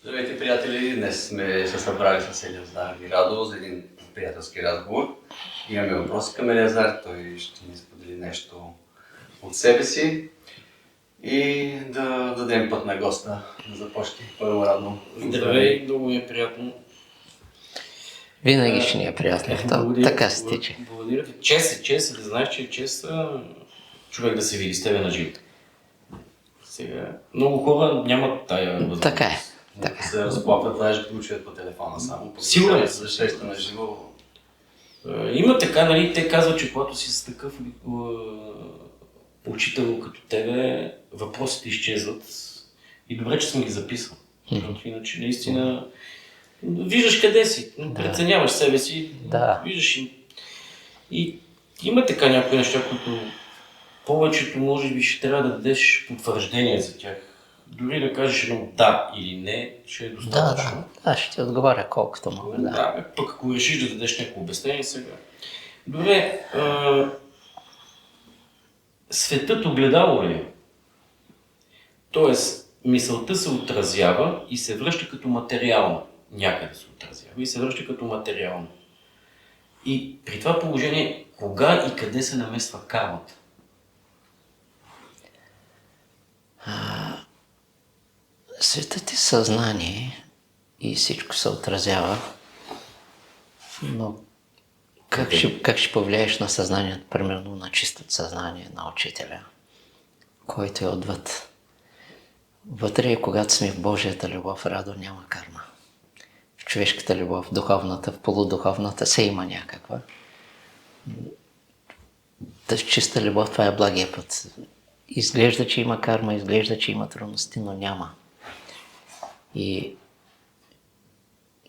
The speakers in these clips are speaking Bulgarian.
Здравейте, приятели! Днес сме се събрали с Елиазар и Радо за един приятелски разговор. Имаме въпроси към Елиазар, той ще ни сподели нещо от себе си и да дадем път на госта да започне. Първо, Радо. Здравей, много ми е приятно. Винаги ще ни е приятно. Така се тича. Благодаря ти. Чест да знаеш, че е чест човек да се види с тебе на живо. Сега, много хора нямат тая възможност. Така е. Така. Се разплапват, знаеш, като учат по телефона само. Сигурно е. За среща на живо. Има така, нали, те казват, че когато си с такъв учител като тебе, въпросите изчезват. И добре, че съм ги записал. Защото иначе наистина виждаш къде си, преценяваш себе си, виждаш и има така някои неща, които повечето може би ще трябва да дадеш потвърждение за тях. Дори да кажеш едно да или не, ще е достатъчно. Да, ще ти отговаря колкото мога. Да, пък ако решиш да дадеш някакво обяснение сега. Добре, светът огледало ли е? Тоест, мисълта се отразява и се връща като материална. Някъде се отразява и се връща като материална. И при това положение, кога и къде се намества кармата? Светът е съзнание и всичко се отразява, но как ще повлияеш на съзнанието, примерно на чистото съзнание на учителя, който е отвъд? Вътре, когато сме в Божията любов, Радо, няма карма. В човешката любов, в духовната, в полудуховната се има някаква. Тази чиста любов, това е благия път. Изглежда, че има карма, изглежда, че има трудности, но няма. И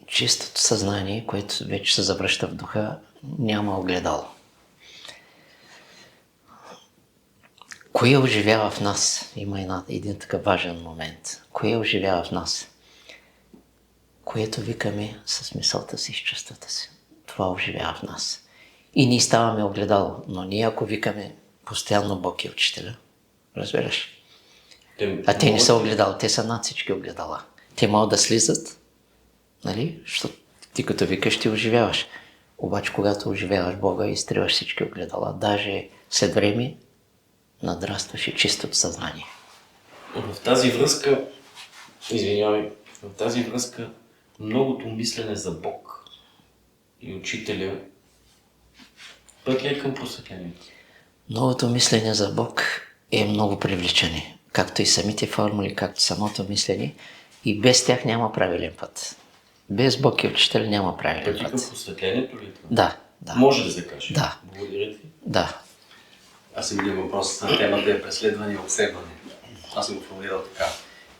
чистото съзнание, което вече се завръща в духа, няма огледало. Кое оживява в нас? Има един такъв важен момент. Кое оживява в нас? Което викаме с мисълта си, с чувствата си. Това оживява в нас. И ние ставаме огледало, но ние ако викаме постоянно Бог и учителя, разбираш? А те не са огледала, те са над всички огледала. Те могат да слизат, нали? Защото ти като викаш, ти оживяваш. Обаче, когато оживяваш Бога, изтриваш всички огледала. Даже след време надрастваш и чистото съзнание. В тази връзка, в тази връзка многото мислене за Бог и учителя път ли е към просветлението? Многото мислене за Бог е много привличане. Както и самите формули, както самото мислене. И без тях няма правилен път. Без Бог и учител няма правилен път. Пъти към просветлението ли? Да. Може да се каже? Да. Благодаря ти. Да. Аз съм един въпрос на темата е преследване и обсебване. Аз съм го формулирал така.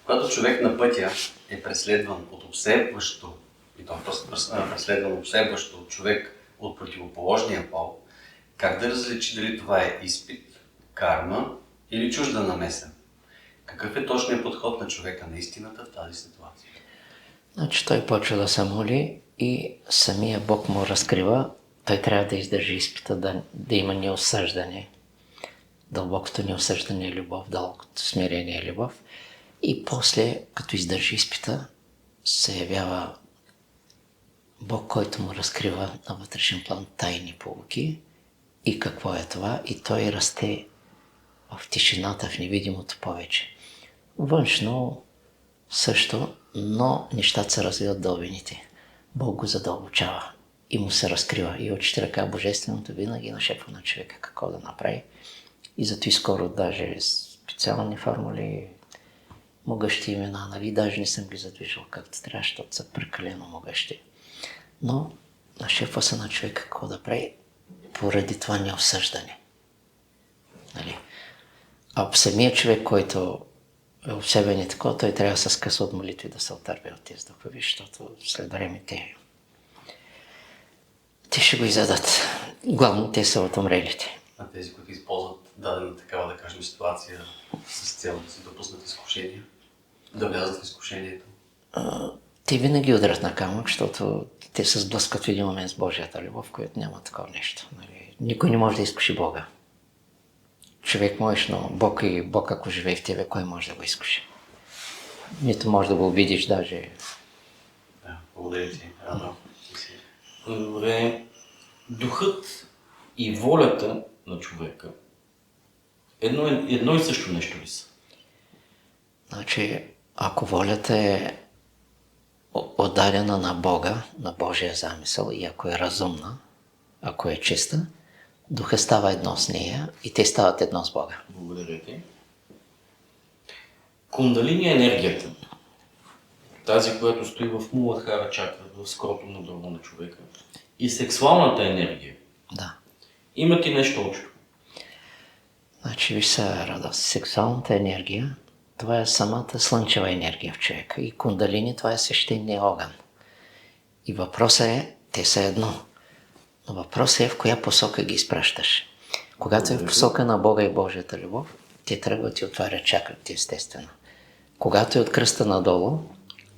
Когато човек на пътя е преследван от обсебващо, и то преследван обсебващо човек от противоположния пол, как да различи дали това е изпит, карма или чужда намеса? Какъв е точният подход на човека на истината в тази ситуация? Значи той почва да се моли и самия Бог му разкрива. Той трябва да издържи изпита, да има неосъждане. Дълбокото неосъждане е любов, дълбокото смирение е любов. И после, като издържи изпита, се явява Бог, който му разкрива на вътрешен план тайни поуки и какво е това. И той расте в тишината, в невидимото повече. Външно също, но нещата се развиват дълбините. Бог го задълбочава и му се разкрива. И учителя казва, божественото винаги нашепва на човека какво да направи. И зато и скоро даже специални формули, могъщи имена, нали, даже не съм ги задвижил както трябва, защото са прекалено могъщи. Но нашепва се на човека какво да прави поради това неосъждане. Нали? А самият човек, който е обсебен и такова, той трябва да се скъса от молитви да се отърве от тези духови, защото след време те ще го изядат. Главно те са от умрелите. А тези, които използват дадена такава, да кажем, ситуация с цел да се допуснат изкушения, да влязат в изкушението? Те винаги удрят на камък, защото те се сблъскат в един момент с Божията любов, която няма такова нещо. Нали? Никой не може да изкуши Бога. Човек можеш, но Бог ако живее в тебе, кой може да го изкуши? Нито можеш да го обидиш даже. Да, благодаря ти, Радо. Добре. Духът и волята на човека едно и също нещо ли са? Значи, ако волята е отдадена на Бога, на Божия замисъл и ако е разумна, ако е чиста, духа става едно с нея и те стават едно с Бога. Благодаря ти. Кундалини е енергията. Тази, която стои в Муладхара чакра, в скротумно дърво на човека. И сексуалната енергия. Да. Имат и нещо общо. Значи, виж се, Радо, сексуалната енергия, това е самата слънчева енергия в човека. И кундалини, това е свещения огън. И въпросът е, те са едно. Но въпросът е в коя посока ги изпращаш. Когато е в посока на Бога и Божията любов, те трябва да ти отварят чакрати, естествено. Когато е от кръста надолу,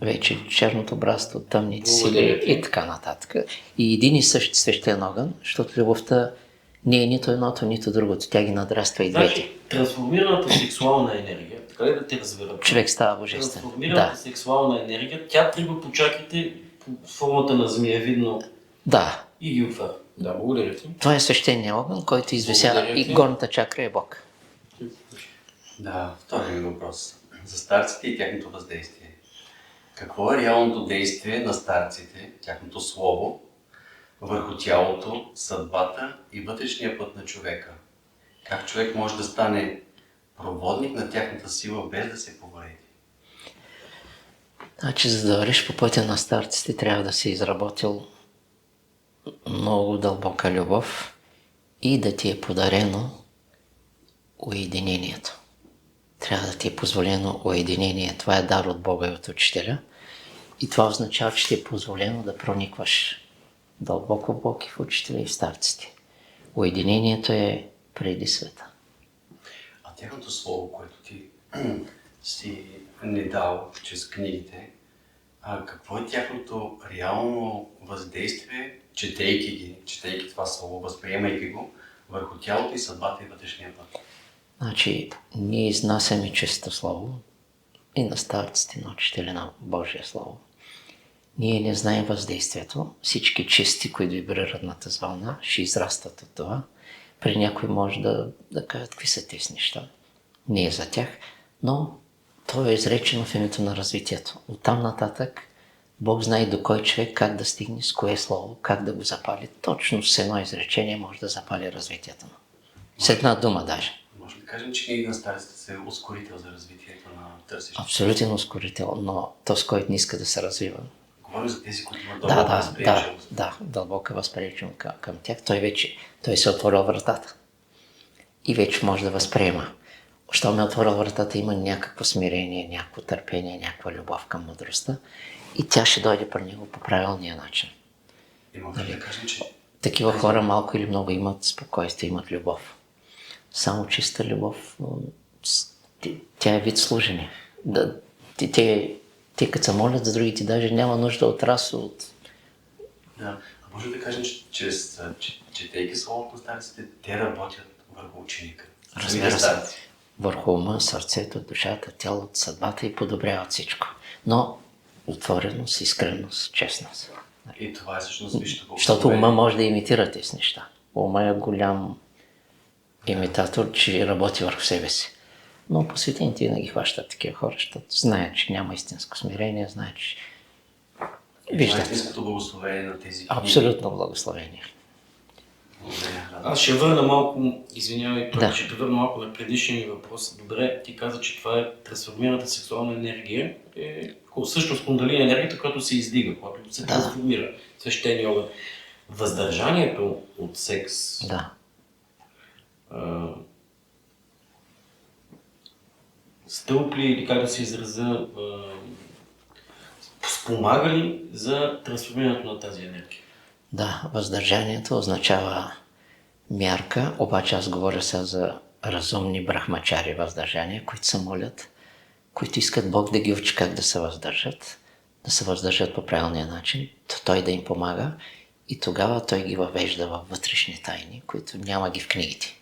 вече черното братство, тъмните сили и така нататък. И един и същ свещен огън, защото любовта не е нито едното, нито другото. Тя ги надраства и двете. Значи, трансформираната сексуална енергия, така ли да те разбера? Човек става божествен. Трансформираната сексуална енергия, тя тръгва по чакрите под формата на змиевидно Да. и ги отваря. Да, благодаря ти. Това е свещения огън, който извисява и горната чакра е Бог. Да, втори ми въпрос. За старците и тяхното въздействие. Какво е реалното действие на старците, тяхното слово, върху тялото, съдбата и вътрешния път на човека? Как човек може да стане проводник на тяхната сила без да се повреди? Значи, за да вървиш по пътя на старците, трябва да си изработил много дълбока любов и да ти е подарено уединението. Трябва да ти е позволено уединение. Това е дар от Бога и от Учителя. И това означава, че ти е позволено да проникваш дълбоко в Бог и в Учителя и в старците. Уединението е преди света. А тяхното слово, което ти си ни дал чрез книгите, какво е тяхното реално въздействие, четейки това слово, възприемайки го, върху тялото и съдбата и вътрешния път? Значи, ние изнасяме чисто слово и на старците, на Учителя на Божие слово. Ние не знаем въздействието. Всички чисти, които вибрират на тази вълна, ще израстат от това. При някой може да кажат какви са тези неща. Не е за тях, но то е изречено в името на развитието. Оттам нататък Бог знае до кой човек как да стигне, с кое слово, как да го запали. Точно с едно изречение може да запали развитието му. С една дума даже. Може да кажем, че книги на старците са ускорител за развитието на търсещите? Абсолютно ускорител, но то, с който не иска да се развива. Говорим за тези, които имат дълбока възприемчивост. Да, дълбока възприемчивост към тях. Той се отворил вратата. И вече може да възприема. Щом е отворил вратата, има някакво смирение, някакво търпение, някаква любов към мъдростта. И тя ще дойде при него по правилния начин. И може да кажем, че такива хора малко или много имат спокойствие, имат любов. Само чиста любов, тя е вид служение. Те като се молят за другите, даже няма нужда от разсуд. Да, а може да кажем, че чрез четейки словото на старците, те работят върху ученика. Разбира се, върху ума, сърцето, душата, тялото, съдбата и подобряват всичко. Но отвореност, искреност, честност. И това е всъщност висшето. Защото ума може да имитира тези неща. Ума е голям имитатор, че работи върху себе си. Но посветените винаги хващат такива хора, защото знаят, че няма истинско смирение, знаят, че виждат. Истинското благословение на тези книги. Абсолютно благословение. Аз ще върна малко, извинявай, ще върна малко на предишния ми въпрос. Добре, ти каза, че това е трансформираната сексуална енергия. Всъщност кундалини енергията, която се издига, която се трансформира. Свещения огън. Въздържанието от секс. Да. Стълб ли, или как да се изразя, спомага ли за трансформирането на тази енергия? Да, въздържанието означава мярка, обаче аз говоря сега за разумни брахмачари въздържания, които се молят, които искат Бог да ги учи как да се въздържат по правилния начин, Той да им помага и тогава Той ги въвежда във вътрешни тайни, които няма ги в книгите.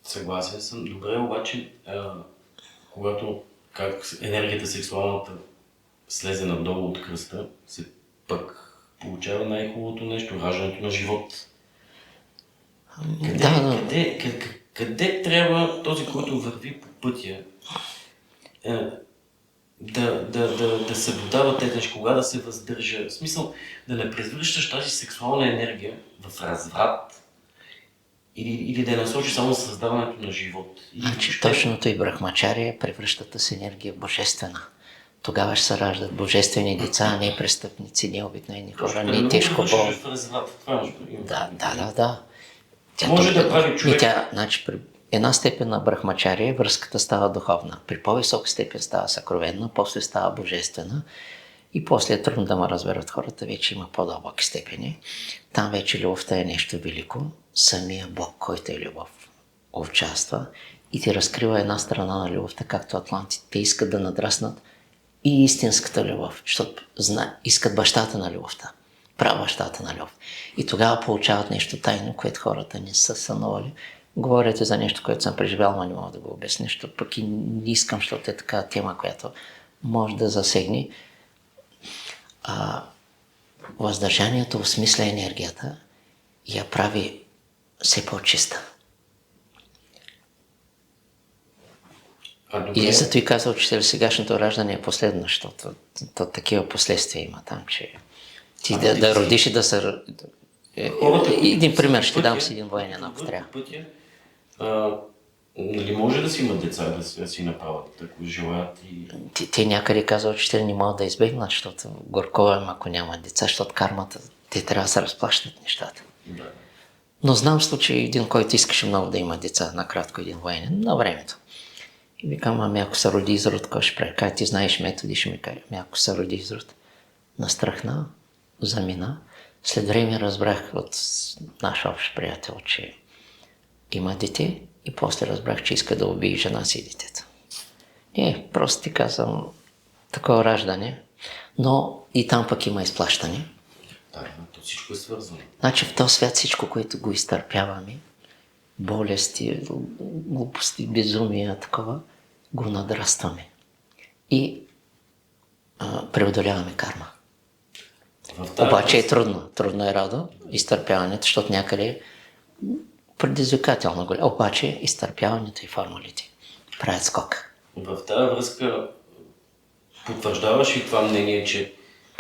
Съгласен съм. Добре, обаче, когато как енергията сексуалната слезе надолу от кръста, се пък получава най-хубавото нещо, раждането на живот. Къде трябва този, който върви по пътя, да съблюдава тези неща, кога да се въздържа? В смисъл, да не превръщаш тази сексуална енергия в разврат или да я насочи само за създаването на живот. Значи точното и брахмачария превръща тази енергия божествена. Тогава ще се раждат божествени деца, а не престъпници, не обикновени хора, не тежко болни. Да. Може да прави човек. Значи, при една степен на брахмачария връзката става духовна. При по-висока степен става съкровенна, после става божествена и после е трудно да ме разберат хората, вече има по-дълбоки степени. Там вече любовта е нещо велико. Самия Бог, който е любов, участва и ти разкрива една страна на любовта, както атлантите искат да надраснат и истинската любов, защото искат бащата на любовта, прабащата на любов. И тогава получават нещо тайно, което хората не са сънували. Говорите за нещо, което съм преживял, но не мога да го обясня, защото пък и не искам, защото е така тема, която може да засегне. Въздържанието осмисля енергията и я прави все по-чиста. И зато и каза учител, сегашното раждане е последно, защото такива последствия има там, че ти да родиш и да се... Един пример ще дам с един военен, ако трябва. Нали може да си имат деца, да си направят, ако желаят и... Те някъде каза учители не могат да избегнат, защото горко им, ако нямат деца, защото кармата, те трябва да се разплащат нещата. Да. Но знам случай един, който искаше много да има деца, накратко един военен, на времето. И викам, ами ако се роди изрод, кой ще прави? Как ти знаеш методи, ще ми кажа. Ами ако се роди изрод, настрахна, замина. След време разбрах от наш общ приятел, че има дете и после разбрах, че иска да убие жена си и детето. Просто ти казвам такова раждане, но и там пък има изплащане. Да, то всичко е свързано. Значи в този свят всичко, което го изтърпяваме, болести, глупости, безумия, такова, го надрастваме и преодоляваме карма. Обаче е трудно. Трудно е радо изтърпяването, защото някъде предизвикателно голямо. Обаче изтърпяването и формулите правят скок. В тази връзка потвърждаваш и това мнение, че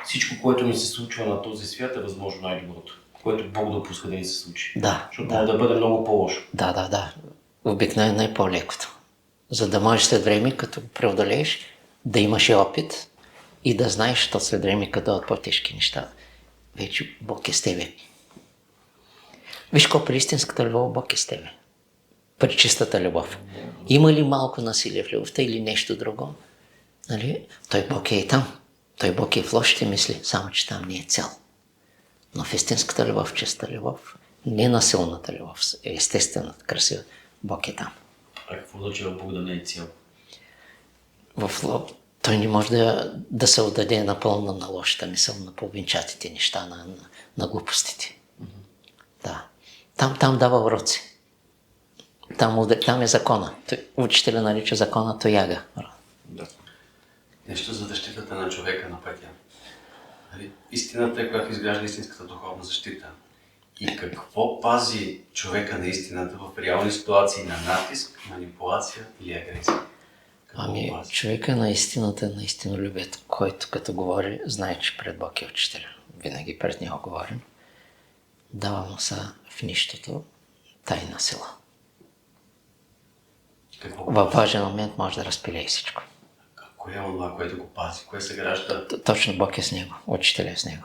всичко, което ни се случва на този свят е възможно най-доброто, което Бог допуска да ни се случи. Да. Защото може да бъде много по-лошо. Да. Обикновено е по-лекото. За да можеш след време, като преодолееш, да имаш и опит и да знаеш, що след време като от по-тежки неща. Вече Бог е с тебе. Виж колко при истинската любов Бог е с тебе. При чистата любов. Има ли малко насилие в любовта или нещо друго? Нали? Той Бог е и там. Той Бог е в лошите мисли, само че там не е цял. Но в истинската любов, чиста любов, не насилната любов, естествената, красива, Бог е там. А какво означава Бог да не е цял? Той не може да се отдаде напълно на лошата мисъл, на половинчатите неща, на глупостите. Да. Там дава уроци. Там е закона. Учителя нарича закона тояга. Да. Нещо за защитата на човека на пътя. Истината е, която изгражда истинската духовна защита. И какво пази човека на истината в реални ситуации на натиск, манипулация или агресия? Човека на истината е наистина любят, който като говори, знае, че пред Бог е учителя. Винаги пред него говорим. Дава му са в нищото тайна сила. Във важен момент може да разпилее всичко. Кое е това, което го пази? Кое се гражда? Точно Бог е с него, учителя е с него.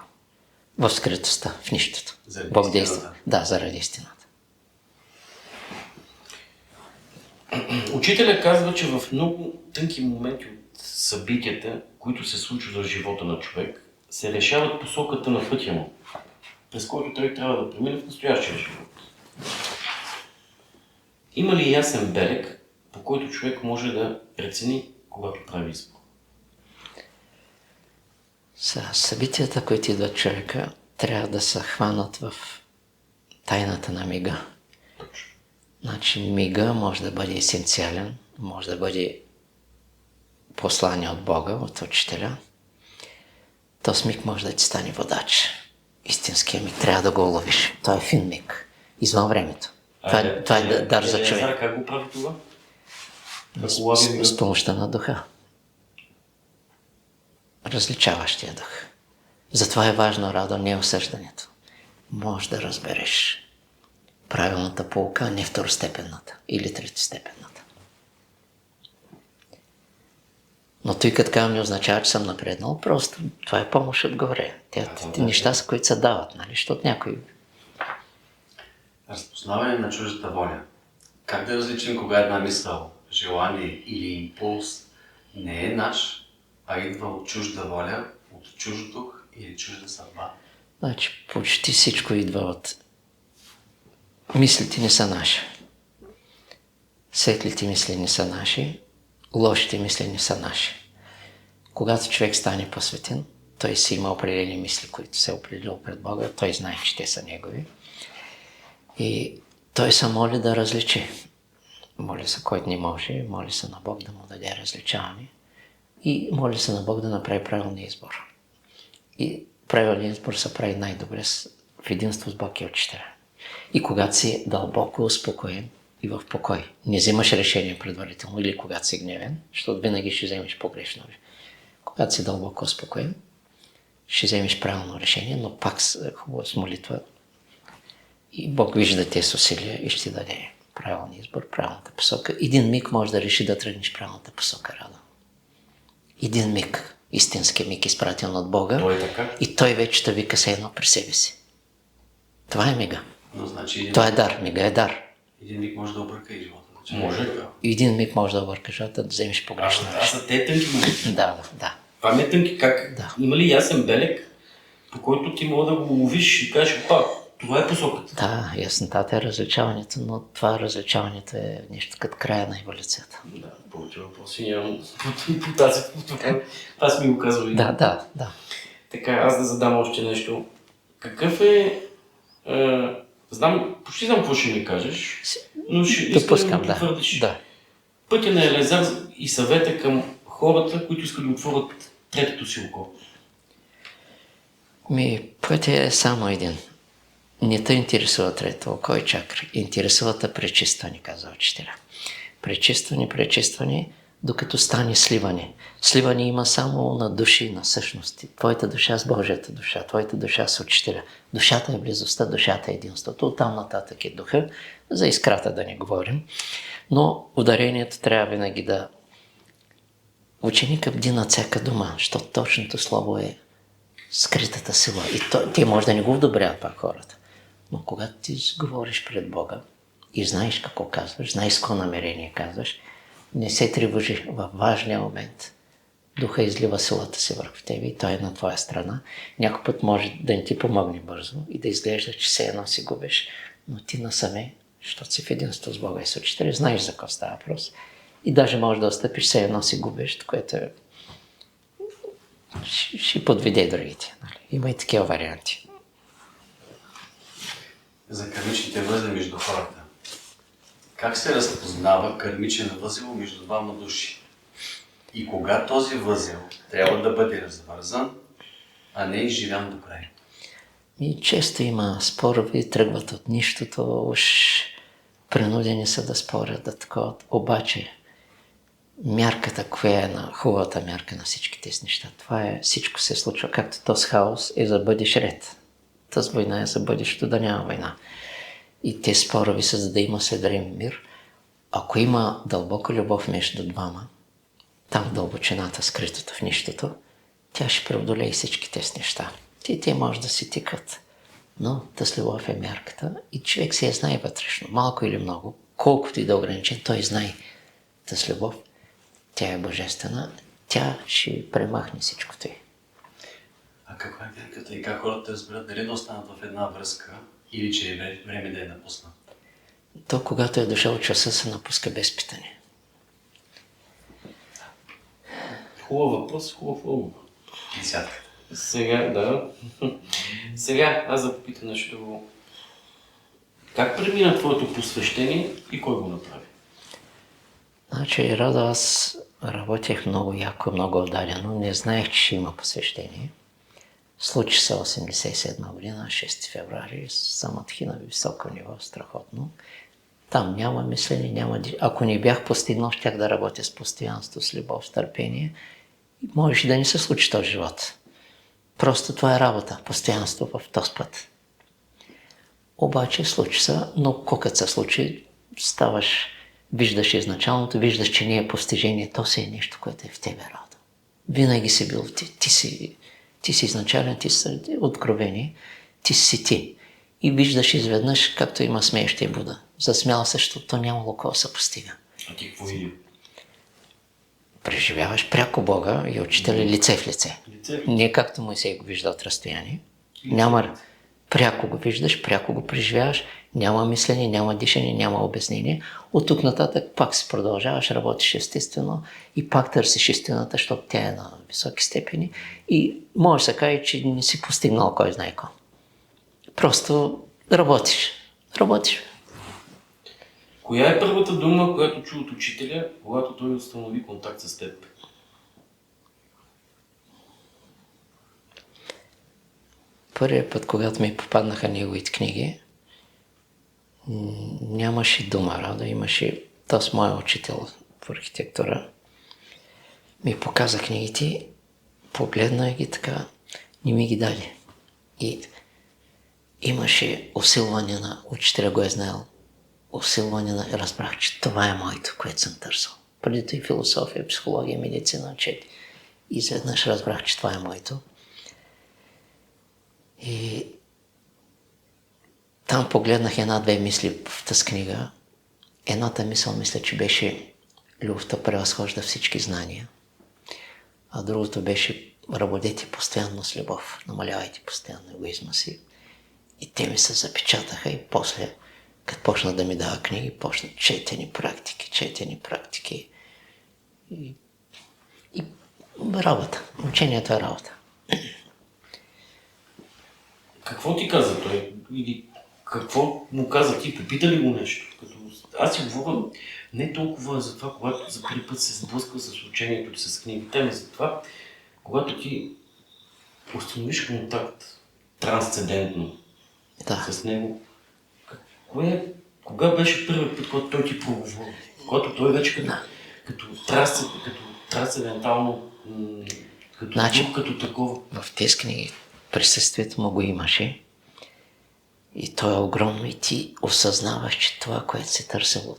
В скритостта, в нищото. Заради Бог истината. действа. Да, заради истината. Учителя казва, че в много тънки моменти от събитията, които се случват в живота на човек, се решават посоката на пътя му, през който той трябва да премине в настоящия живот. Има ли ясен белег, по който човек може да прецени, когато прави избор? Събитията, които идват човека, трябва да се хванат в тайната на мига. Точно. Значи мига може да бъде есенциален, може да бъде послание от Бога, от учителя, този миг може да ти стане водач. Истинския миг трябва да го уловиш. Той е фин миг, извън времето. Това е дар за човек. Как го прави това? С помощта на духа. Различаващия дух. Затова е важно, Радо, не осъждането. Може да разбереш правилната полука, не второстепенната или третостепенната. Но той като казвам не означава, че съм напреднал, просто това е помощ отгоре. Те неща са, които се дават, нали, защото някой... Разпознаване на чуждата воля. Как да различим кога една мисъл, желание или импулс не е наш, а идва от чужда воля, от чужд дух или чужда съдба? Значи почти всичко идва от... Мислите не са наши. Светлите мисли не са наши, лошите мисли не са наши. Когато човек стане посветен, той си има определени мисли, които се е определил пред Бога, той знае, че те са негови. И той се моли да различи. Моли се, който не може, моли се на Бог да му даде различаване и моли се на Бог да направи правилния избор. И правилният избор се прави най-добре в единство с Бог и Учителя. И когато си дълбоко успокоен и в покой, не взимаш решение предварително или когато си гневен, защото винаги ще вземеш погрешно. Когато си дълбоко успокоен, ще вземеш правилно решение, но пак хубаво с молитва. И Бог вижда тези усилия и ще ти даде правилния избор, правилната посока. Един миг може да реши да тръгнеш правилната посока, Радо. Един миг, истински миг, изпратен от Бога. Той е така? И той вече те вика се едно при себе си. Това е мига. Но значи Това е дар, мига е дар. един миг може да обърка и живота. Може. Един миг може да объркаш живота, да вземеш погрешно Това са те тънки моменти. Да. Това ме е тънки. Как? Да. Има ли ясен белег, по който ти мога да го ловиш и кажеш, това е посоката? Да, яснотата е различаването, но това различаването е нещо като края на еволюцията. Да, повече въпроси нямам по тази. Това си ми го казва. Да. Така, аз да задам още нещо. Какъв е... почти знам какво ще ми кажеш, но ще искам да потвърдиш. Да. Пътя на Елезар и съвета към хората, които искат да отворят третото си око. Пътя е само един. Не те интересува трето око и чакра. Интересува те пречистване, казва учителя. Пречистване, докато стане сливане. Сливане има само на души, на същности. Твоята душа с Божията душа, твоята душа с учителя. Душата е близостта, душата е единството. Оттам нататък е духа. За искрата да не говорим. Но ударението трябва винаги да... Ученика бди над всяка дума, защото точното слово е скритата сила. И те може да не го одобряват пак хората. Но когато ти говориш пред Бога и знаеш какво казваш, знаеш какво намерение казваш, не се тревожи във важния момент. Духа излива силата си върху тебе и той е на твоя страна. Някой път може да не ти помогне бързо и да изглежда, че все едно си губиш, но ти насаме, защото си в единство с Бога и с Учителя, знаеш за какво става въпрос. И даже може да отстъпиш, все едно си губиш, което ще подведе другите. Има и такива варианти. За кармичните възли между хората. Как се разпознава кармичен възел между двама души? И кога този възел трябва да бъде развързан, а не изживян до край? И често има спорови, тръгват от нищото, уж принудени са да спорят, да такова. Обаче, мярката, коя е на хубавата мярка на всички тези неща, това е, всичко се случва, както този хаос е за бъдещ ред. Тази война е за бъдещето да няма война. И те спорови са, за да има след време мир. Ако има дълбока любов между двама, там в дълбочината, скритото в нищото, тя ще преодолее всички тези неща. Те може да си тикат, но тази любов е мярката и човек се я знае вътрешно, малко или много, колкото и да ограничен, той знае тази любов. Тя е божествена, тя ще премахне всичкото й. А каква е мярката и как хората разберат дали да останат в една връзка или че е време да я напуснат? То, когато е дошъл часа, се напуска без питане. Хубав въпрос, хубав отговор. Десятка. Сега аз да попитам нещо друго. Как премина твоето посвещение и кой го направи? Значи, Радо, аз работех много яко, много отдадено. Не знаех, че ще има посвещение. Случи се 87 година, 6 февруари, самотхи на високо ниво, страхотно. Там няма мислене, няма... Ако не бях постигнал, щях да работя с постоянство, с любов, с търпение. Можеше да не се случи този живот. Просто това е работа, постоянство в този път. Обаче случи се, но когато се случи, ставаш, виждаш изначалното, виждаш, че не е постижение, то си е нещо, което е в тебе работа. Винаги си бил ти си изначален, ти си откровени, ти си ти. И виждаш изведнъж, както има смеещия Буда. Засмял се, защото нямало какво се постига. А ти какво види? Преживяваш пряко Бога и учителя лице в лице. Не както Моисей го вижда от разстояние. Няма... Пряко го виждаш, пряко го преживяваш, няма мислене, няма дишане, няма обяснение. От тук нататък пак се продължаваш, работиш естествено и пак търсиш истината, защото тя е на високи степени и може да се каже, че не си постигнал кой знае какво. Просто работиш. Коя е първата дума, която чу от учителя, когато той установи контакт с теб? Първият път, когато ми попаднаха неговите книги, нямаше дума, Радо, имаше... Тоест, моят учител в архитектура ми показа книгите, погледна ги така, не ми ги даде. И имаше усилване на... Учителя го е знаел. Усилване на... Разбрах, че това е моето, което съм търсил. Преди и философия, психология, медицина, чети. И изведнъж разбрах, че това е моето. И там погледнах една-две мисли в тази книга. Едната мисъл, мисля, че беше любовта превъзхожда всички знания. А другото беше работете постоянно с любов, намалявайте постоянно егоизма си. И те ми се запечатаха и после, като почна да ми дава книги, почна четени практики. И работа. Учението е работа. Какво ти каза той? Или какво му каза ти? Попита ли го нещо? Аз си говоря не толкова за това, когато за първи път се сблъсква с учението или с книгите, ами за това, когато ти установиш контакт трансцендентно с него. Кога беше първият път, когато той ти проговори? Когато той вече като трансцендентално, като такова. В тези книги присъствието му го имаше и то е огромно и ти осъзнаваш, че това, което се търсил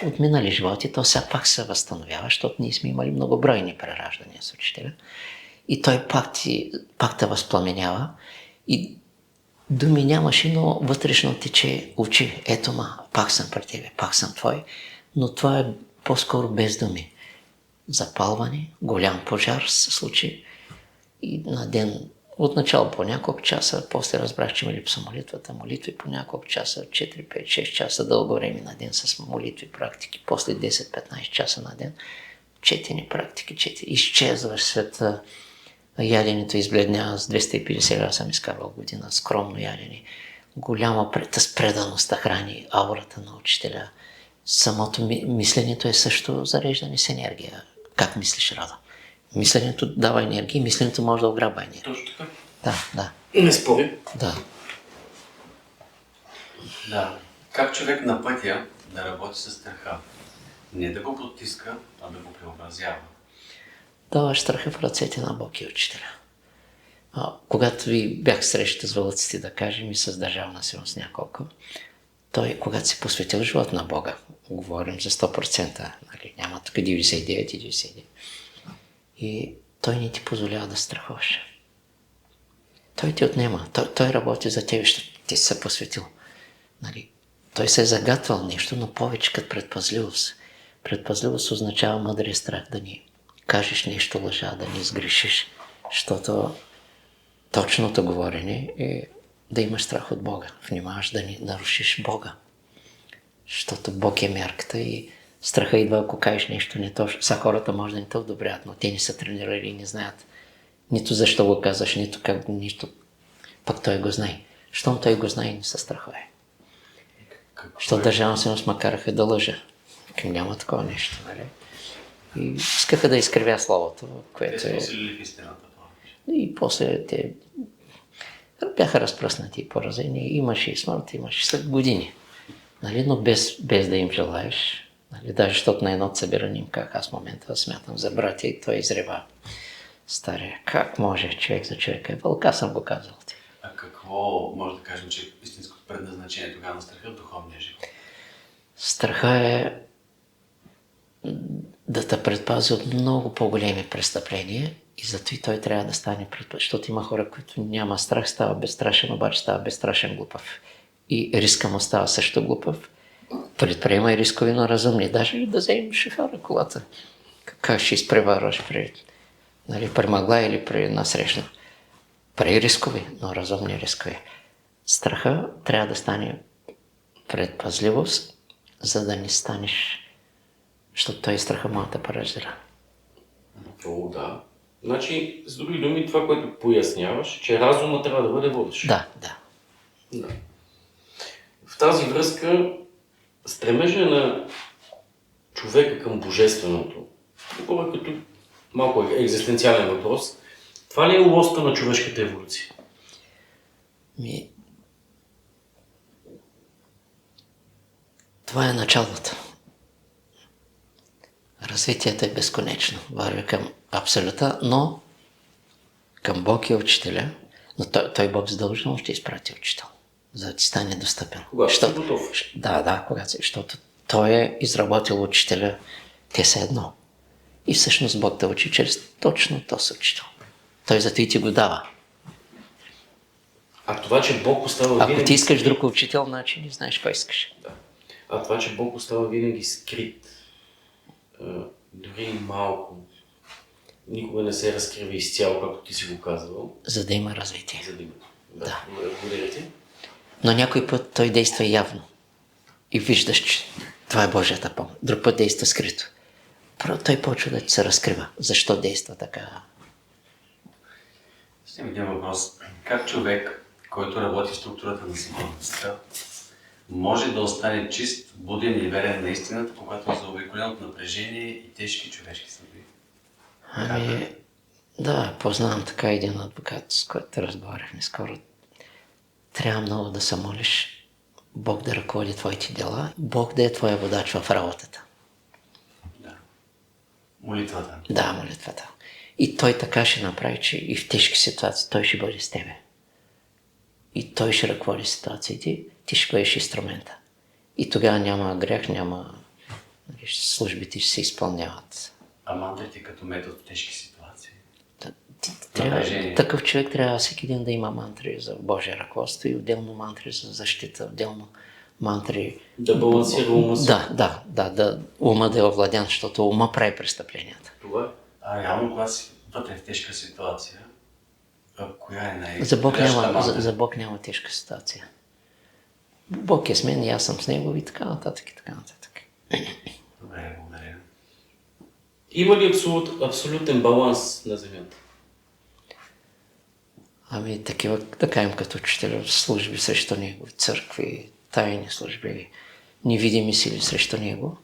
от минали животи, то сега пак се възстановява, защото ние сме имали многобройни прераждания с учителя и той пак те възпламенява и думи нямаше, но вътрешно тече очи. Ето пак съм при тебе, пак съм твой, но това е по-скоро без думи. Запалване, голям пожар се случи и на ден отначало по няколко часа, после разбрах, че ми липсва молитвата, молитви по няколко часа, 4, 5, 6 часа, дълго време на ден с молитви, практики, после 10-15 часа на ден, четени практики, изчезваш след яденето, избледнява с 250 лева съм изкарвал година, скромно ядене, голяма преданост храни аурата на учителя. Самото мисленето е също зареждане с енергия. Как мислиш, Радо? Мисленето дава енергия и мисленето може да ограбва енергия. Точно така. Да. Не спорим. Да. Как човек на пътя да работи с страха? Не да го потиска, а да го преобразява. Даваш страха в ръцете на Бог и учителя. Когато ви бях среща с вълците, да кажем, и с държавна силност няколко, той, когато си посветил живот на Бога, говорим за 100%, нали? Няма тук 99 и 99. И той не ти позволява да страхуваш. Той ти отнема. Той работи за тебе, защото ти си се посветил. Нали? Той се е загатвал нещо, но повече като предпазливост. Предпазливост означава мъдрия страх да ни кажеш нещо лъжа, да не сгрешиш, защото точното говорене е да имаш страх от Бога. Внимаваш да не нарушиш Бога. Защото Бог е мярката и страха идва, ако кажеш нещо не точно. Са хората може да не те одобряват, но те не са тренирали и не знаят нито защо го казваш, нито как, нито пък той го знае. Щом той го знае, не се страхува. Защото държавна силност ме караха да лъжа. Няма такова нещо, нали? И искаха да изкривя словото, Те което са е... усилили в истината това. И после те бяха разпръснати и поразени. Имаше и смърт, имаше след години. Нали? Но без да им желаеш. Нали? Даже защото на едно събиране им как аз в момента смятам за братя и той изрева стария. Как може човек за човека? Вълка съм го казал ти. А какво може да кажем, че истинското предназначение тогава на страха в духовния живот? Страха е да те предпази от много по-големи престъпления и зато и той трябва да стане предпазен. Защото има хора, които няма страх, става безстрашен, обаче става безстрашен глупав. И риска му става също глупав. Предприема и рискови, но разумни. Даже да вземем шофьора колата. Как ще изпреварваш при мъгла или при насрещна. При рискови, но разумни рискови. Страха трябва да стане предпазливост, за да не станеш, защото той страха може да парализира. О, да. Значи, с други думи, това, което поясняваш, че разума трябва да бъде водещ. Да. В тази връзка, стремежа на човека към божественото, такова като малко екзистенциален въпрос, това ли е лоста на човешката еволюция? Това е началото. Развитието е безконечно. Върви към абсолюта, но към Бог и учителя. Но той Бог задължително ще изпрати учител, за да ти стане достъпен. Когато си готов. Да, защото той е изработил учителя. Те са едно. И всъщност Бог те учи чрез точно този учител. Той зато и ти го дава. А това, че Бог остава винаги... Ако ти искаш друг учител, значи не знаеш кой искаш. Да. А това, че Бог остава винаги скрит, дори малко, никога не се разкрива изцяло, както ти си го казвал. За да има развитие. Да. Благодаря ти. Но някой път той действа явно. И виждаш, че това е Божията помощ. Друг път действа скрито. Той почва да ти се разкрива. Защо действа така? Ще един въпрос. Как човек, който работи в структурата на сигурността, може да остане чист, буден и верен на истината, когато е заобиколен от напрежение и тежки човешки съдби? Да, познавам така един адвокат, с който разговаряхме скоро. Трябва много да се молиш, Бог да ръководи твоите дела, Бог да е твоя водач в работата. Да. Молитвата. Да, молитвата. И той така ще направи, че и в тежки ситуации той ще бъде с тебе. И той ще ръководи ситуациите, ти ще бъдеш инструмента. И тогава няма грях, няма... службите ще се изпълняват. А мантрите като метод в тежки ситуации? Такъв човек трябва всеки ден да има мантри за Божие ръководство и отделно мантри за защита, отделно мантри... Да балансира ума си. Да, ума да е овладян, защото ума прави престъпленията. Това е. А реално, когато си вътре в тежка ситуация, коя е най... За Бог няма тежка ситуация. Бог е с мен и аз съм с Него и така нататък. Добре, благодаря. Има ли абсолютен баланс на земята? Такива, да кажем, като учителя, служби срещу Него, църкви, тайни служби, невидими сили срещу Него.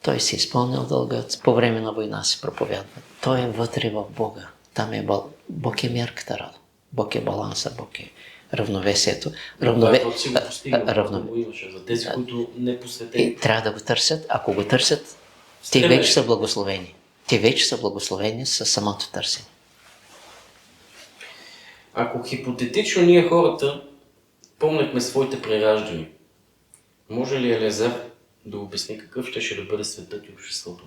Той си изпълнил дългът, по време на война си проповядва. Той е вътре в Бога. Там е Бог е мярката, Радо. Бог е баланса, Бог е равновесието. За тези, които не посветени. Трябва да го търсят. Ако го търсят, те вече са благословени. Те вече са благословени със самото търсене. Ако хипотетично ние хората помнихме своите прераждани, може ли Елиазар да обясни какъв ще да бъде светът и обществото?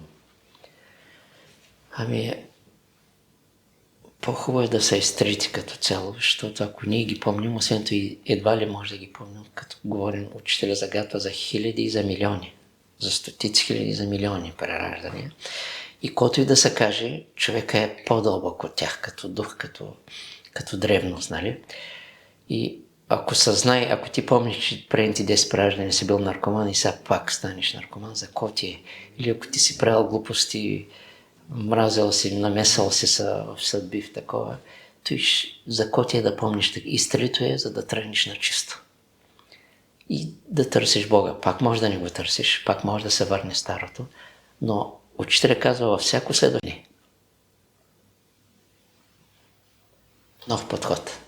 По-хубаво е да са изтрити като цяло, защото ако ние ги помним, освен това едва ли може да ги помним, като говорим учителя загатва за хиляди и за милиони, за стотици хиляди и за милиони прераждания. И който и да се каже, човека е по-дълбок от тях, като дух, като древност, нали? И ако ти помниш, че предните 10 прераждания си бил наркоман и сега пак станеш наркоман, за какво ти е? Или ако ти си правил глупости, мразил си, намесал си в съдби в такова, той за какво ти е да помниш така? Изтрито е, за да тръгнеш на чисто. И да търсиш Бога. Пак може да не го търсиш, пак може да се върне старото, но Учителя казва във всяко следване. Нов подход.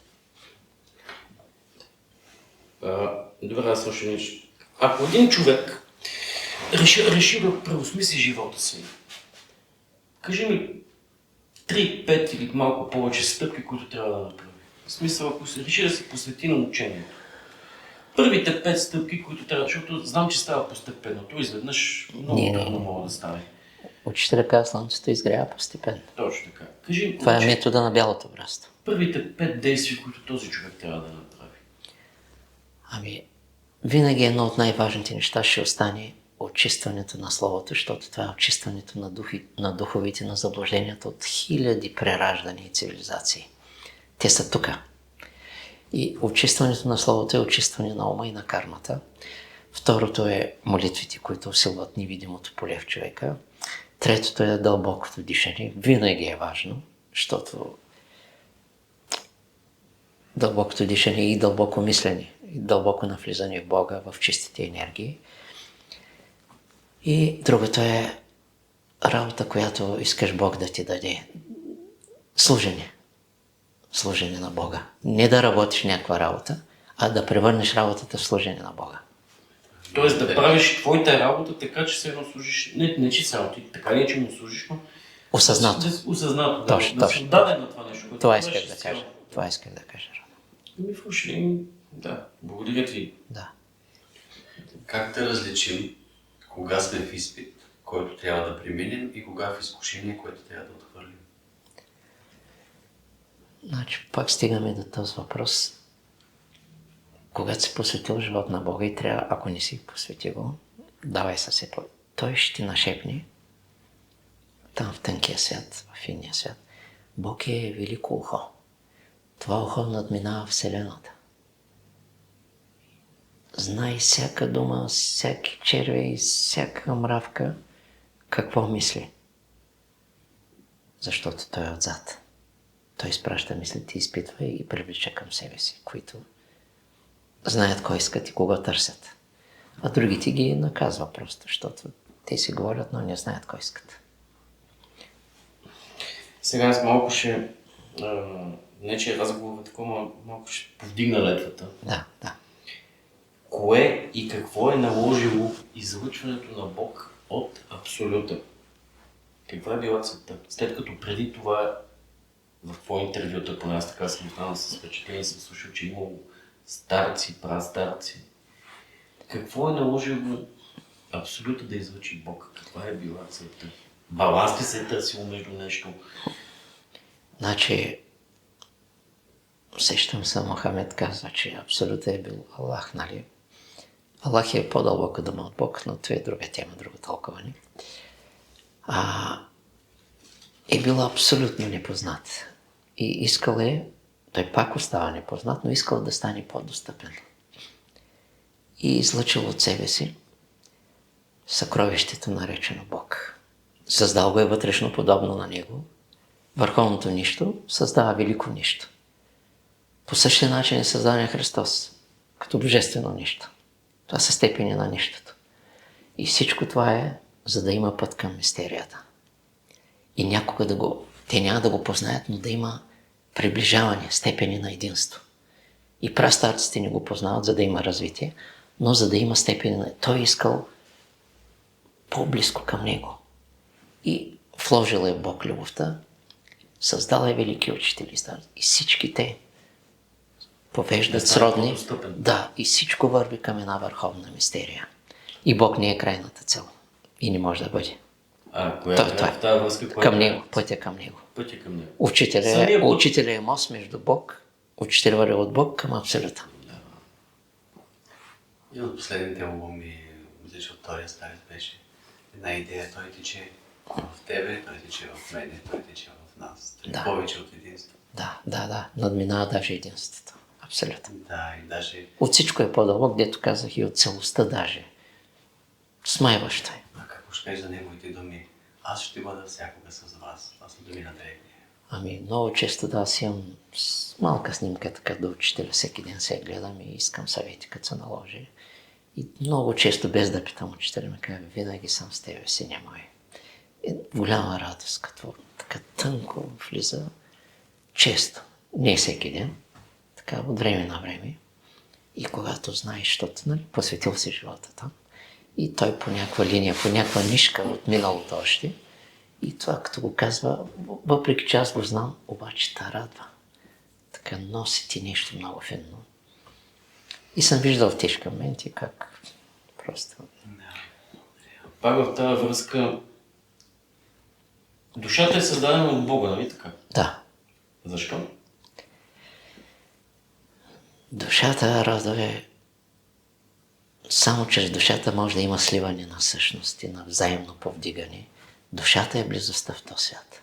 Добре, аз слушам нещо. Ако един човек реши да преосмисли живота си, кажи ми 3, 5 или малко повече стъпки, които трябва да направи. В смисъл, ако се реши да се посвети на учението. Първите 5 стъпки, които трябва, защото знам, че става постепенно. То изведнъж много трудно мога да стане. Учителя казва, слънцето изгрява постепенно. Точно така. Кажи, Това е метода на бялото братство. Първите 5 действия, които този човек трябва да направи. Ами, винаги едно от най-важните неща ще остане очистването на Словото, защото това е очистването на духовите, на заблужденията от хиляди прераждания и цивилизации. Те са тука. И очистването на Словото е очистване на ума и на кармата. Второто е молитвите, които усилват невидимото поле в човека. Третото е дълбокото дишане. Винаги е важно, защото дълбокото дишане и дълбоко мислене, и дълбоко навлизане в Бога, в чистите енергии. И другото е работа, която искаш Бог да ти даде. Служене. Служене на Бога. Не да работиш някаква работа, а да превърнеш работата в служене на Бога. Тоест да правиш твоята работа така, че се едно служиш, не че само ти, така ли, че му служиш, но осъзнато. Осъзнато, Точно, да си даден на това нещо. Това исках да кажа. Това исках да кажа. Да, благодаря ти. Да. Как да различим кога сме в изпит, който трябва да преминем, и кога в изкушение, което трябва да отхвърлим? Значи, пак стигаме до този въпрос. Когато си посветил живот на Бога и трябва, ако не си посвети го, давай със той ще ти нашепне там в тънкия свят, в финния свят. Бог е велико ухо. Това ухо надминава Вселената. Знай всяка дума, всяки червей, всяка мравка какво мисли. Защото той е отзад. Той изпраща мислите, изпитва и ги привлича към себе си, които знаят кой искат и кого търсят. А другите ги наказва просто, защото те си говорят, но не знаят кой искат. Сега аз малко ще... не че разговор такова, малко ще повдигна летвата. Да. Кое и какво е наложило излъчването на Бог от Абсолюта? Каква е била целта? След като преди това в твои интервюта, поне аз така съм останал с впечатление, съм слушал, че имало старци, прастарци. Какво е наложило Абсолюта да излъчи Бог? Каква е била целта? Баланс ли се е търсило между нещо? Значи, усещам се, Мохамед казва, че Абсолюта е бил Аллах, нали? Аллах е по-дълбока дума от Бог, но това е друга тема, друго тълкуване. Е бил абсолютно непознат. И искал той пак остава непознат, но искал да стане по-достъпен. И излъчил от себе си съкровището, наречено Бог. Създал го е вътрешно подобно на него. Върховното нищо създава велико нищо. По същия начин е създаден Христос, като божествено нищо. Това са степени на нищото. И всичко това е, за да има път към мистерията. И някога те няма да го познаят, но да има приближаване, степени на единство. И прастарците не го познават, за да има развитие, но за да има степени на... Той искал по-близко към него. И вложил е Бог любовта, създал е велики учители. И всички те повеждат сродни. Да, и всичко върви към една върховна мистерия. И Бог не е крайната цел. И не може да бъде. Коя в тази връзка? Към него, пътя към него. Пътя към него. Учителя е мост между Бог, учителя върви от Бог към Абсолюта. И от последните албуми, мисля, че от втория старец беше една идея, той тече в тебе, той тече в мене, той тече в нас. Да. Повече от единство. Да. Надминава даже единството. Абсолютно. Да, и даже... От всичко е по-дълбок, дето казах, и от целостта даже. Смайващо е. А какво ще кажеш за неговите думи? Аз ще бъда всякога с вас. Това са думи на древния. Много често аз имам малка снимка така до учителя, всеки ден се гледам и искам съвети, като се наложи. И много често, без да питам учителя, ми казва, винаги съм с тебе, синя мой. голяма радост, като така тънко влиза често, не всеки ден, така от време на време. И когато знаеш, защото посветил си живота там, и той по някаква линия, по някаква нишка от миналото още, и това като го казва, въпреки че аз го знам, обаче та радва. Така носи ти нещо много финно. И съм виждал в тежки моменти как просто... Пак в тази връзка, душата е създадена от Бога, нали така? Да. Защо? Душата, Радове, само чрез душата може да има сливане на същности, на взаимно повдигане. Душата е близостта в този свят.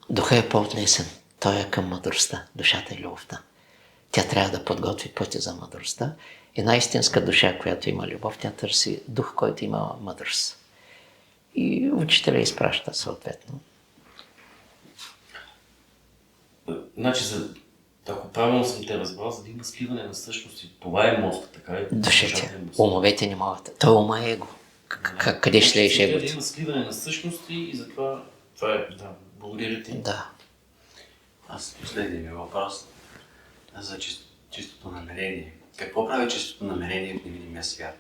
Духът е по-отнесен. Той е към мъдростта. Душата е любовта. Тя трябва да подготви пътя за мъдростта. Една истинска душа, която има любов, тя търси дух, който има мъдрост. И учителя изпраща съответно. Значи, ако правилно съм те разбрал, за да има сливане на същности, това е мозък, така е? Душите, умовете не могат. Той ума е его. Къде ще лееш егото? Да има сливане на същности и затова това е, да, благодаря ти. Да. Аз последния ми въпрос за чистото намерение. Какво прави чистото намерение в невидимия свят?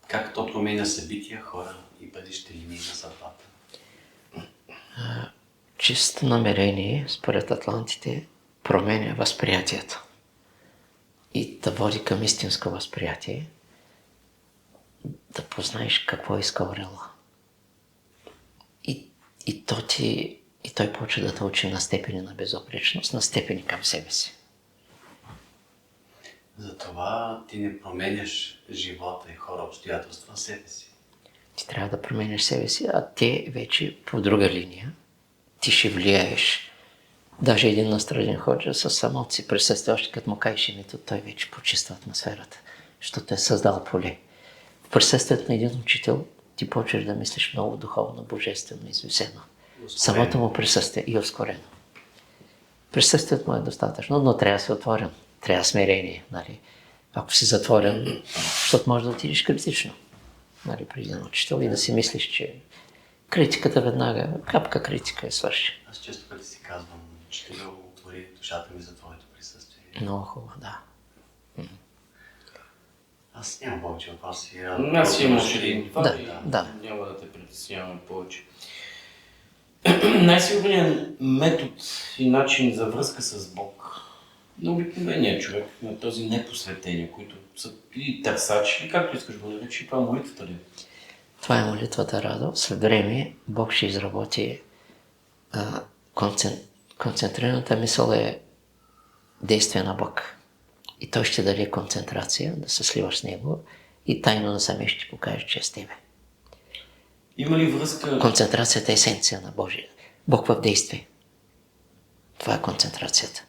Как то променя събития, хора и бъдещи линии на съдбата? Чисто намерение, според атлантите, променя възприятието. И да води към истинско възприятие, да познаеш какво иска Орела. И той почва да те учи на степени на безопречност, на степени към себе си. Затова ти не променяш живота и хора, обстоятелства на себе си. Ти трябва да променяш себе си, а те вече по друга линия. Ти ще влияеш. Даже един настроен ходжа със самото си присъствие, още като му кажеш името, той вече почиства атмосферата, защото е създал поле. В присъствието на един учител ти почваш да мислиш много духовно, божествено, извисено. Самото му присъствие и ускорено. Присъствието му е достатъчно, но трябва да си отворен. Трябва смирение. Нали? Ако си затворен, защото може да отидеш критично. Нали, при един учител и да си мислиш, че критиката веднага, капка критика свърши. Аз често пъти си казвам, че да отвори душата ми за твоето присъствие. Много хубаво, да. Аз нямам повече въпроси. Аз имам още един. Да. Няма да те притеснявам повече. Най-сигурният метод и начин за връзка с Бог на обикновения човек, на този непосветения, които са и търсачи, или както искаш да наречи, това е молитвата ли? Това е молитвата, Радо. След време Бог ще изработи концентрираната мисъл е действие на Бог. И той ще даде концентрация, да се сливаш с Него и тайно насаме ще покаже, че е с тебе. Има ли връзка? Концентрацията е есенция на Божия. Бог в действие. Това е концентрацията.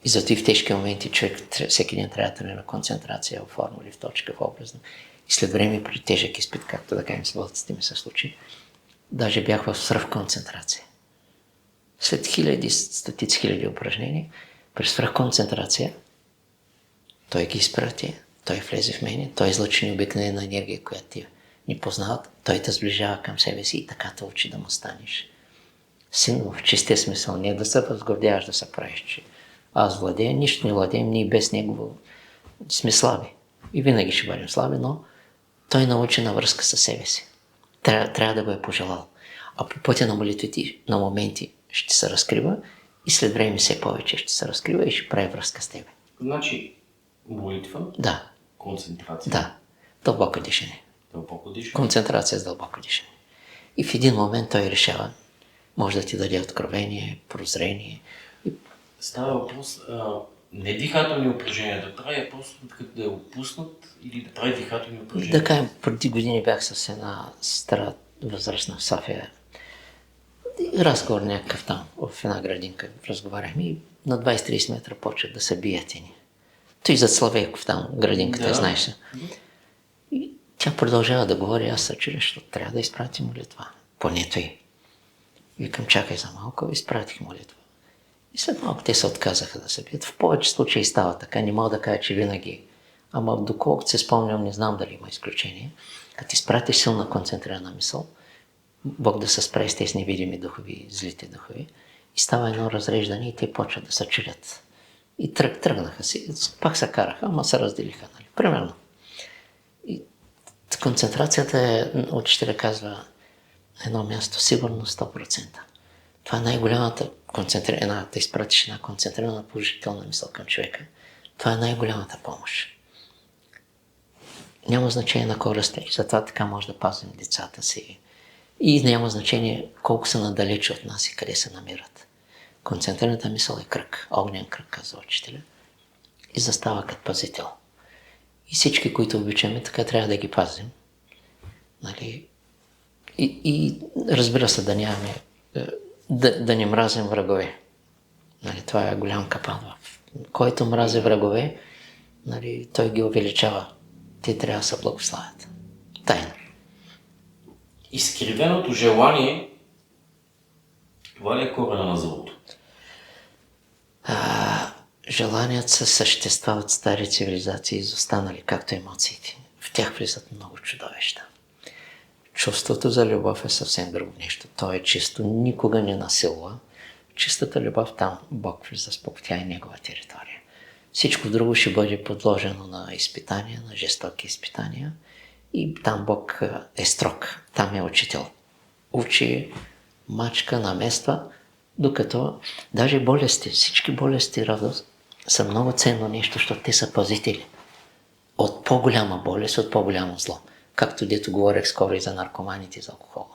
И зато и в тежки моменти човек всеки ден трябва да тренира концентрация в формули, в точка, в образно. И след време при тежък изпит, както да кажем с вълците ми се случи, даже бях в свръхконцентрация. След стотици хиляди упражнения, при свръхконцентрация, той ги изпрати, той влезе в мене, той излъчи необикновена енергия, която ти ни познават, той те сближава към себе си и така те учи да му станеш син в чистия смисъл, не да се възгордяваш да се правиш, че аз владея, нищо не владеем, ние без него сме слаби. И винаги ще бъдем слаби, но той научи на връзка със себе си. Трябва да го е пожелал. А по пътя на молитвите на моменти ще се разкрива и след време все повече ще се разкрива и ще прави връзка с тебе. Значи молитва, Да. концентрация. Да. Дълбоко дишане. Дълбоко дишане. Концентрация с дълбоко дишане. И в един момент той решава, може да ти даде откровение, прозрение. Става въпрос не дихателни упражнения да прави, а просто да я опуснат или да прави дихателни упражнения. Да кажем, преди години бях с една стара възрастна в София. Разговор някакъв там, в една градинка. Разговаряхме и на 20-30 метра почват да се бият ни. Той зад Славейков там, градинката, да. Знаеш се. И тя продължава да говори, аз се чудя, защото трябва да изпрати молитва. Поне той. Викам, чакай за малко, изпратих молитва. И след малко те се отказаха да се бият. В повече случаи става така. Не мога да кажа, че винаги ама доколкото се спомням, не знам дали има изключение, като изпратиш силна концентрирана мисъл, Бог да се справи с тези невидими духови, злите духови, и става едно разреждане и те почват да се чудят. И тръгнаха си, пак се караха, ама се разделиха, нали? Примерно. И концентрацията е, учителя казва, едно място, сигурно 100%. Това е най-голямата концентрирана, да изпратиш една концентрирана положителна мисъл към човека. Това е най-голямата помощ. Няма значение на кой расте, затова така може да пазим децата си. И няма значение колко са надалече от нас и къде се намират. Концентрираната мисъл е кръг, огнен кръг, казва учителя. И застава като пазител. И всички, които обичаме, така трябва да ги пазим. Нали? И разбира се, да нямаме, да не мразим врагове. Нали? Това е голям капан. Който мрази врагове, нали, той ги увеличава. Те трябва да се благославят. Тайна. Изкривеното желание, това ли е корена на злото? Желанията са същества от стари цивилизации, изостанали, както емоциите. В тях влизат много чудовища. Чувството за любов е съвсем друго нещо. То е чисто, никога не насилва. Чистата любов там Бог влиза спокойно, тя е негова територия. Всичко друго ще бъде подложено на изпитания, на жестоки изпитания. И там Бог е строг, там е учител. Учи, мачка, намества, докато даже болести, всички болести, радост, са много ценно нещо, защото те са пазители. От по-голяма болест, от по-голямо зло. Както дето говорех скоро и за наркоманите, и за алкохола.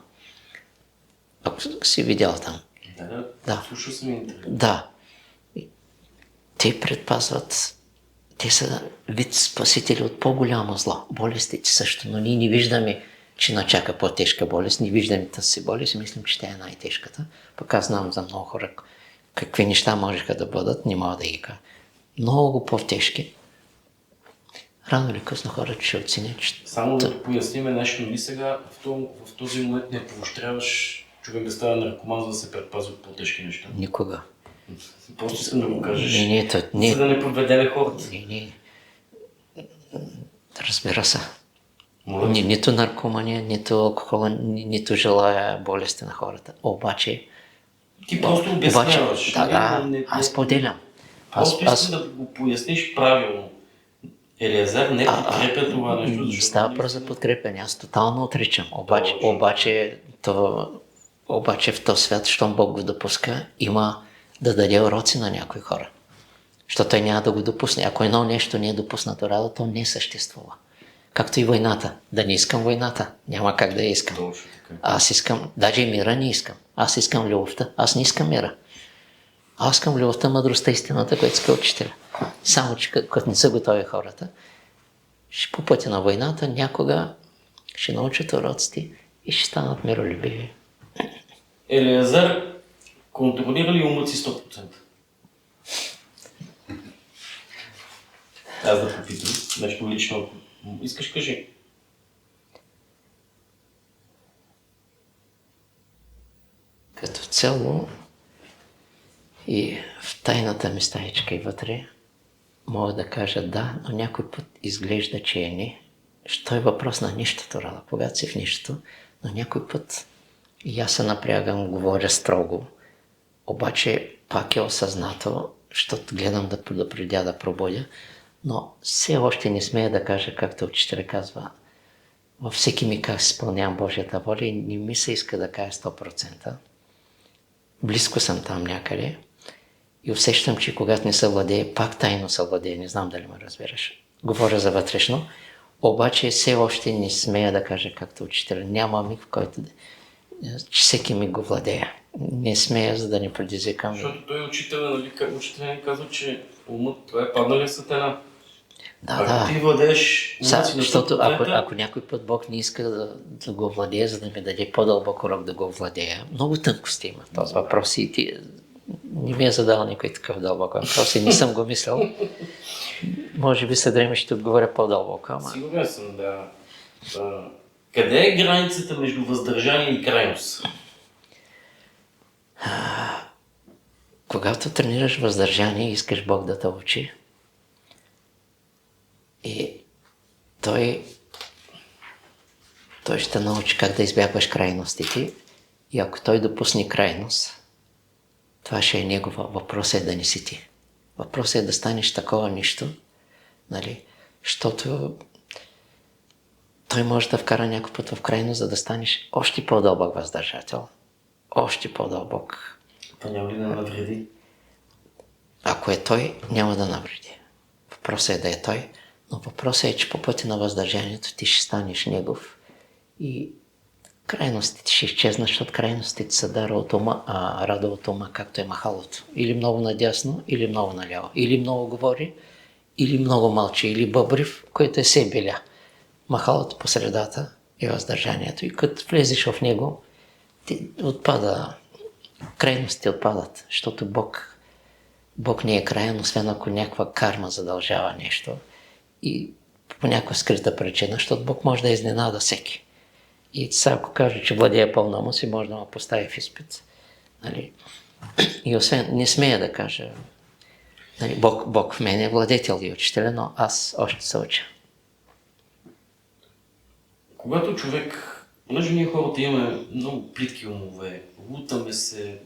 Ако си видял там. Да. Слушал съм интервю. Да. Те предпазват, те са вид спасители от по-голямо зло. Болестите също, но ние не виждаме, че начака по-тежка болест, не виждаме тази болест и мислим, че тя е най-тежката. Пък аз знам за много хора какви неща можеха да бъдат, не мога да ги кажа. Много по-тежки. Рано или късно хората ще оценят, че... Само да поясним нещо, нали сега в този момент не поощряваш човек да става наркоман, за да се предпазва от по-тежки неща. Никога. Просто искам да го кажеш, не, за да не подведеле хората. Не. Разбира се. Нито наркомания, нито алкохола, нито желая болести на хората. Обаче... Ти просто обясняваш. Аз споделям. Просто искам да го поясниш правилно. Елиазар не подкрепя това нещо, защото... Става просто за подкрепяне. Аз тотално отричам. Обаче в този свят, щом Бог го допуска, има да даде уроци на някои хора. Защото той няма да го допусне. Ако едно нещо не е допуснато рада, то не съществува. Както и войната. Да не искам войната. Няма как да я искам. Точно така. Аз искам, даже и мира не искам. Аз искам любовта. Аз не искам мира. Аз искам любовта, мъдростта, истината, която иска учителя. Само, че като не са готови хората, ще по пътя на войната някога ще научат уроците и ще станат миролюбиви. Елиазар контролира ли умът си 100%? Аз да попитам нещо лично. Искаш, кажи. Като цяло и в тайната ми стаичка и вътре мога да кажа да, но някой път изглежда, че е не. Що е въпрос на нищото, Рада, когато си в нищото, но някой път и аз се напрягам, говоря строго, обаче пак е осъзнато, защото гледам да предупредя, да пробудя, но все още не смея да кажа, както учителя казва, във всеки ми как изпълнявам Божията воля и не ми се иска да кажа 100%. Близко съм там някъде и усещам, че когато не се владее, пак тайно се владее, не знам дали ме разбираш. Говоря за вътрешно, обаче все още не смея да кажа, както учителя. Няма миг, в който че всеки ми го владея. Не смея, за да не предизвикам. Защото той учителя, нали, учителя ни казва, че умът, това е падналия сатана. Ако ти владееш умът си на 100%... Защото ако някой път Бог не иска да го владее, за да ми даде по-дълбок урок да го владея, много тънкости има този въпрос и ти не ми е задал никой такъв дълбок въпрос и не съм го мислял. Може би след време ще отговоря по-дълбоко, ама... Сигурен съм, да. Къде е границата между въздържание и крайност? Когато тренираш въздържание и искаш Бог да те учи, и той ще научи как да избягваш крайностите и ако той допусне крайност, това ще е негова. Въпросът е да не си ти. Въпросът е да станеш такова нищо, нали, защото той може да вкара някой път в крайност, за да станеш още по-дълбок въздържател. Още по-дълбок. Това няма ли да навреди? Ако е той, няма да навреди. Въпросът е да е той, но въпросът е, че по пътя на въздържанието ти ще станеш негов и крайностите ще изчезнат, защото крайностите са дара от ума, а рада от ума, както е махалото. Или много надясно, или много наляво. Или много говори, или много мълчи, или бъбрив, който е се беля. Махалото по средата е въздържанието и като влезеш в него, ти отпада, крайностите отпадат, защото Бог не е краен, освен ако някаква карма задължава нещо и по някаква скрита причина, защото Бог може да изненада всеки. И сега ако каже, че владее пълномощ, може да ме постави в изпит. Нали? И освен, не смея да кажа, нали, Бог в мен е владетел и учителя, но аз още се уча. Когато човек, понеже ние хората имаме много плитки умове, лутаме се,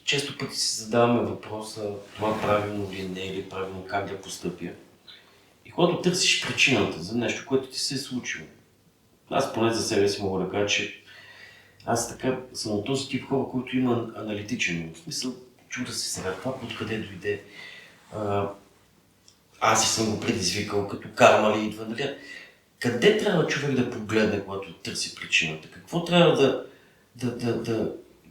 често пъти си задаваме въпроса, това правилно ли не или правилно как да постъпя. И когато търсиш причината за нещо, което ти се е случило, аз поне за себе си мога да кажа, че аз така съм от този тип хора, който има аналитичен ум. В смисъл, чуда се сега, това откъде дойде. Аз и съм го предизвикал, като карма ли идва, нали? Къде трябва човек да погледне, когато търси причината? Какво трябва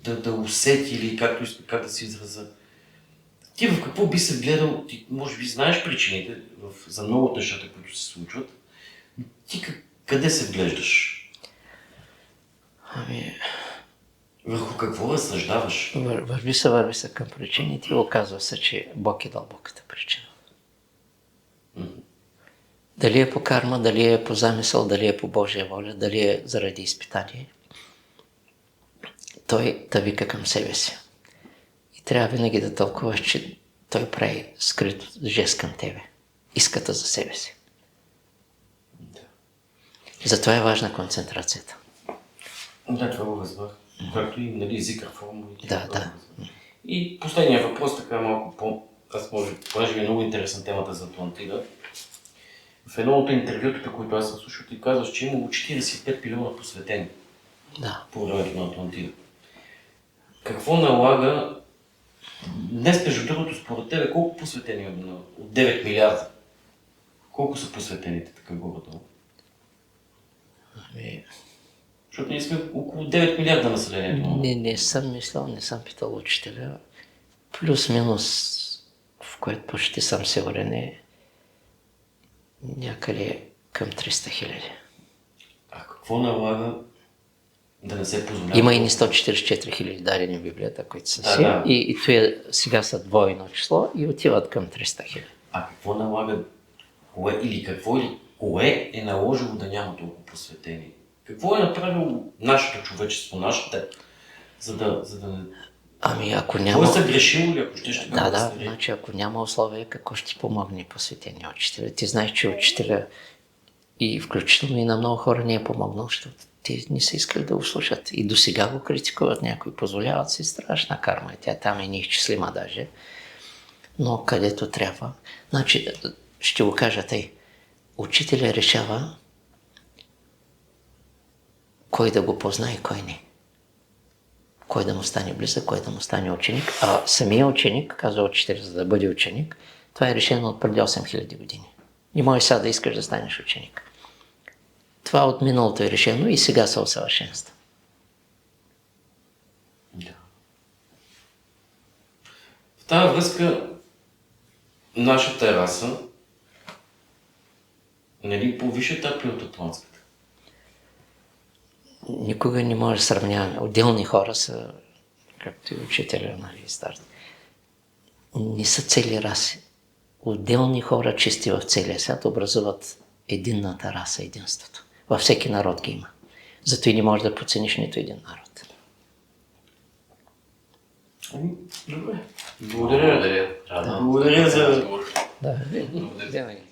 да усети или както иска, как да се израза? Ти в какво би се гледал? Ти може би знаеш причините за много от нещата, които се случват. Ти къде се вглеждаш? Върху какво разсъждаваш? Върви се към причините и оказва се, че Бог е дълбоката причина. Дали е по карма, дали е по замисъл, дали е по Божия воля, дали е заради изпитание, той те вика към себе си. И трябва винаги да тълкуваш, че той прави скрит жест към тебе. Иската за себе си. Затова е важна концентрацията. Да, това го разбрах. Както и, нали, зикър форма. Да. И последния въпрос, така малко аз може, понеже ми е много интересна темата за Атлантида. В едно от интервютата, които аз съм слушал, ти казваш, че имало 45 милиона посветени по времето на Атлантида. Какво налага, днес между другото, според тебе, колко посветени от 9 милиарда? Колко са посветените така горе-долу? Защото ние сме около 9 милиарда населението. Не съм мислял, не съм питал учителя. Плюс-минус, в което почти съм сигурен е някъде към 300 хиляди. А какво налага да не се позволява? Има и ни 144 хиляди дадени в Библията, които са си. Да. И сега са двойно число и отиват към 300 хиляди. А какво налага, кое е наложило да няма толкова посветени? Какво е направило нашето човечество, за да не... Ако няма... Какво е съгрешило ли, ако ще Да, значи ако няма условия, какво ще ти помогне посветения учителя? Ти знаеш, че учителя и включително и на много хора не е помогнал, защото те не са искали да го слушат. И до сега го критикуват някои, позволяват си страшна карма. Тя там е неизчислима даже. Но където трябва... Значи, ще го кажа тъй. Учителя решава кой да го познае и кой не. Кой да му стане близък, кой да му стане ученик. А самия ученик, казва учителя, за да бъде ученик, това е решено от преди 8000 години. Не можеш сега да искаш да станеш ученик. Това от миналото е решено и сега се усъвършенства. Да. В тази връзка нашата раса нали по-висша етапи от атлантската? Никога не може да сравняваме. Отделни хора са, както и учителя, нали, старт. Не са цели раси. Отделни хора, чисти в целия свят, образуват единната раса, единството. Във всеки народ ги има. Зато и не можеш да подцениш нито един народ. Добре. Благодаря. Благодаря за... Да, винаги.